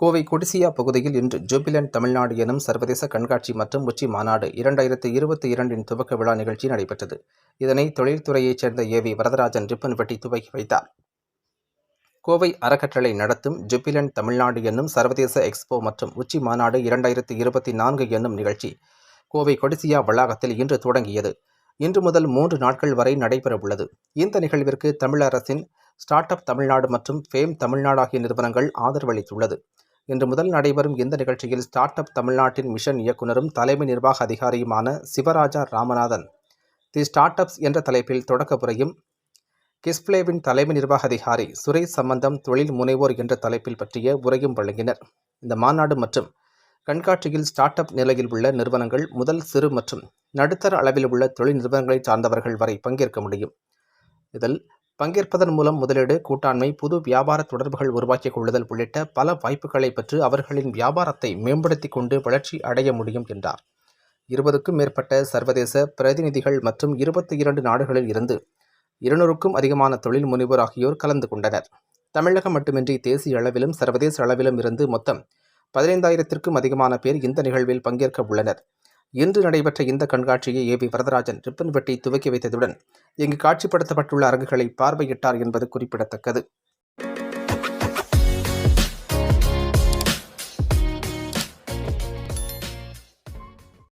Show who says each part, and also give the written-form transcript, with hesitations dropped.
Speaker 1: கோவை கொடிசியா பகுதியில் இன்று ஜூபிலண்ட் தமிழ்நாடு எனும் சர்வதேச கண்காட்சி மற்றும் உச்சி மாநாடு 2022 துவக்க விழா நிகழ்ச்சி நடைபெற்றது. இதனை தொழில்துறையைச் சேர்ந்த ஏவி வரதராஜன் ரிப்பன் வெட்டி துவக்கி வைத்தார். கோவை அறக்கட்டளை நடத்தும் ஜூபிலண்ட் தமிழ்நாடு என்னும் சர்வதேச எக்ஸ்போ மற்றும் உச்சி மாநாடு 2024 என்னும் நிகழ்ச்சி கோவை கொடிசியா வளாகத்தில் இன்று தொடங்கியது. இன்று முதல் 3 நாட்கள் வரை நடைபெறவுள்ளது. இந்த நிகழ்விற்கு தமிழ் அரசின் ஸ்டார்ட் அப் தமிழ்நாடு மற்றும் ஃபேம் தமிழ்நாடு ஆகிய நிறுவனங்கள் ஆதரவளித்துள்ளது. இன்று முதல் நடைபெறும் இந்த நிகழ்ச்சியில் ஸ்டார்ட் அப் தமிழ்நாட்டின் மிஷன் இயக்குனரும் தலைமை நிர்வாக அதிகாரியுமான Sivaraja Ramanathan the start ups என்ற தலைப்பில் தொடக்க உரையும், கிஸ்ப்ளேவின் தலைமை நிர்வாக அதிகாரி சுரேஷ் சம்பந்தம் தொழில் முனைவோர் என்ற தலைப்பில் பற்றிய உரையும் வழங்கினர். இந்த மாநாடு மற்றும் கண்காட்சியில் ஸ்டார்ட் அப் நிலையில் உள்ள நிறுவனங்கள் முதல் சிறு மற்றும் நடுத்தர அளவில் உள்ள தொழில் நிறுவனங்களை சார்ந்தவர்கள் வரை பங்கேற்க முடியும். இதில் பங்கேற்பதன் மூலம் முதலீடு, கூட்டாண்மை, புது வியாபார தொடர்புகள் உருவாக்கிக் கொள்ளுதல் உள்ளிட்ட பல வாய்ப்புகளை பெற்று அவர்களின் வியாபாரத்தை மேம்படுத்திக் கொண்டு வளர்ச்சி அடைய முடியும் என்றார். 20க்கும் மேற்பட்ட சர்வதேச பிரதிநிதிகள் மற்றும் 22 நாடுகளில் இருந்து 200க்கும் அதிகமான தொழில் முனைவோர் ஆகியோர் கலந்து கொண்டனர். தமிழகம் மட்டுமின்றி தேசிய அளவிலும் சர்வதேச அளவிலும் இருந்து மொத்தம் 15,000க்கும் அதிகமான பேர் இந்த நிகழ்வில் பங்கேற்க உள்ளனர். இன்று நடைபெற்ற இந்த கண்காட்சியை ஏவி வரதராஜன் ரிப்பன் வெட்டி துவக்கி வைத்ததுடன் இங்கு காட்சிப்படுத்தப்பட்டுள்ள அரங்குகளை பார்வையிட்டார் என்பது குறிப்பிடத்தக்கது.